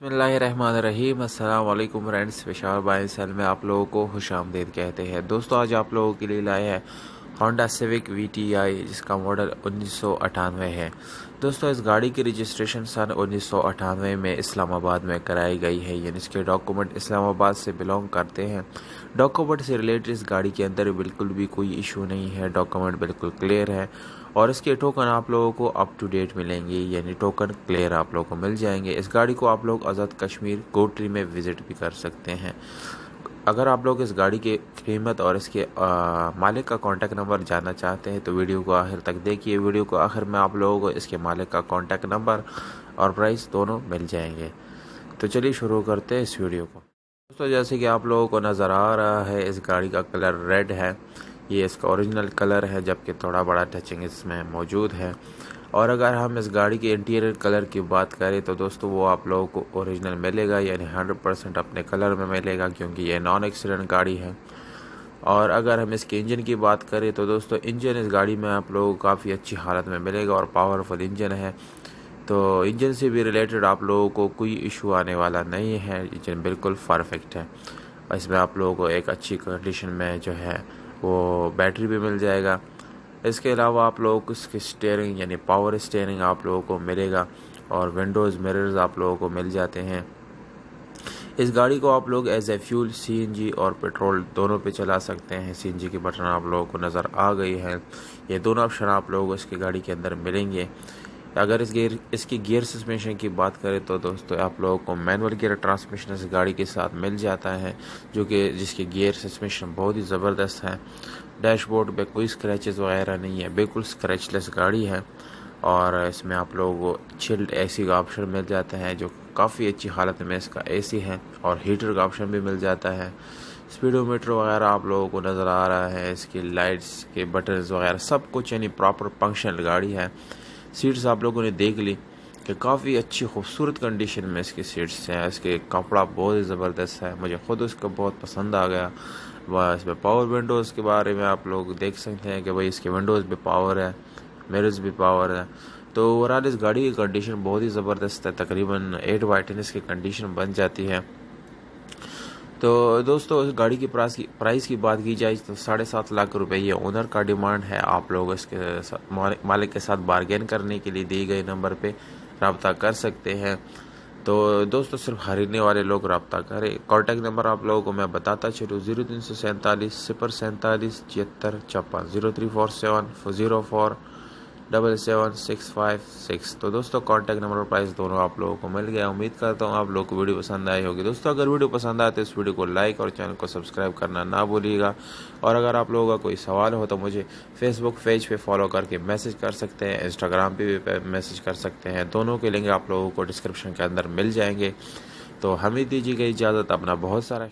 बिस्मिल्लाहिर्रहमानिर्रहीम। अस्सलाम वालेकुम फ्रेंड्स, पेशावर बाय सेल में आप लोगों को खुशामदीद कहते हैं। दोस्तों, आज आप लोगों के लिए लाए हैं होंडा सिविक VTI, जिसका मॉडल 1998 है। दोस्तों, इस गाड़ी की रजिस्ट्रेशन सन 1998 में इस्लामाबाद में कराई गई है, यानी इसके डॉक्यूमेंट इस्लामाबाद से बिलोंग करते हैं। डॉक्यूमेंट से रिलेटेड इस गाड़ी के अंदर बिल्कुल भी कोई इशू नहीं है, डॉक्यूमेंट बिल्कुल क्लियर है और इसके टोकन आप लोगों को अप टू डेट मिलेंगे, यानी टोकन क्लियर आप लोगों को मिल जाएंगे। इस गाड़ी को आप लोग आज़ाद कश्मीर कोटरी में विज़िट भी कर सकते हैं। अगर आप लोग इस गाड़ी की कीमत और इसके मालिक का कॉन्टैक्ट नंबर जानना चाहते हैं तो वीडियो को आखिर तक देखिए। वीडियो को आखिर में आप लोगों को इसके मालिक का कॉन्टैक्ट नंबर और प्राइस दोनों मिल जाएंगे। तो चलिए शुरू करते हैं इस वीडियो को। दोस्तों, जैसे कि आप लोगों को नज़र आ रहा है, इस गाड़ी का कलर रेड है। ये इसका ओरिजिनल कलर है, जबकि थोड़ा बड़ा टचिंग इसमें मौजूद है। और अगर हम इस गाड़ी के इंटीरियर कलर की बात करें तो दोस्तों वो आप लोगों को ओरिजिनल मिलेगा, यानी 100% अपने कलर में मिलेगा, क्योंकि ये नॉन एक्सीडेंट गाड़ी है। और अगर हम इसके इंजन की बात करें तो दोस्तों इंजन इस गाड़ी में आप लोगों को काफ़ी अच्छी हालत में मिलेगा और पावरफुल इंजन है। तो इंजन से भी रिलेटेड आप लोगों को कोई इशू आने वाला नहीं है, इंजन बिल्कुल परफेक्ट है। इसमें आप लोगों को एक अच्छी कंडीशन में जो है वो बैटरी भी मिल जाएगा। इसके अलावा आप लोगों को इसकी स्टीयरिंग यानी पावर स्टीयरिंग आप लोगों को मिलेगा और विंडोज़ मिरर्स आप लोगों को मिल जाते हैं। इस गाड़ी को आप लोग एज ए फ्यूल CNG और पेट्रोल दोनों पे चला सकते हैं। CNG की बटन आप लोगों को नज़र आ गई है। ये दोनों ऑप्शन आप लोगों को इसकी गाड़ी के अंदर मिलेंगे। अगर इसकी गियर सस्पेंशन की बात करें तो दोस्तों आप लोगों को मैनुअल गियर ट्रांसमिशन इस गाड़ी के साथ मिल जाता है, जिसकी गियर सस्पेंशन बहुत ही ज़बरदस्त है। डैशबोर्ड पे कोई स्क्रैचेस वगैरह नहीं है, बिल्कुल स्क्रैचलेस गाड़ी है। और इसमें आप लोगों को चिल्ड AC का ऑप्शन मिल जाता है, जो काफ़ी अच्छी हालत में इसका AC है, और हीटर का ऑप्शन भी मिल जाता है। स्पीडोमीटर वगैरह आप लोगों को नज़र आ रहा है, इसकी लाइट्स के बटन्स वगैरह सब कुछ यानी प्रॉपर फंक्शनल गाड़ी है। सीट्स आप लोगों ने देख ली कि काफ़ी अच्छी खूबसूरत कंडीशन में इसकी सीट्स हैं। इसके कपड़ा बहुत ही ज़बरदस्त है, मुझे ख़ुद उसका बहुत पसंद आ गया। वह इसमें पावर विंडोज़ के बारे में आप लोग देख सकते हैं कि भाई इसके विंडोज़ भी पावर है, मिरर्स भी पावर है। तो ओवरऑल इस गाड़ी की कंडीशन बहुत ही ज़बरदस्त है, तकरीबन 8/10 इसकी कंडीशन बन जाती है। तो दोस्तों, इस गाड़ी की प्राइस की बात की जाए तो 7.5 लाख रुपए ये ओनर का डिमांड है। आप लोग इसके मालिक के साथ बार्गेन करने के लिए दिए गए नंबर पे रब्ता कर सकते हैं। तो दोस्तों, सिर्फ खरीदने वाले लोग रब्ता करें। कॉन्टैक्ट नंबर आप लोगों को मैं बताता चलूँ, 0347 047 76 54 0347 04777656। तो दोस्तों, कॉन्टैक्ट नंबर और प्राइस दोनों आप लोगों को मिल गया। उम्मीद करता हूँ आप लोगों को वीडियो पसंद आई होगी। दोस्तों, अगर वीडियो पसंद आए तो इस वीडियो को लाइक और चैनल को सब्सक्राइब करना ना भूलिएगा। और अगर आप लोगों का कोई सवाल हो तो मुझे फेसबुक पेज पे फॉलो करके मैसेज कर सकते हैं, इंस्टाग्राम पे भी मैसेज कर सकते हैं। दोनों के लिंक आप लोगों को डिस्क्रिप्शन के अंदर मिल जाएंगे। तो हमें दीजिएगा इजाज़त। अपना बहुत सारा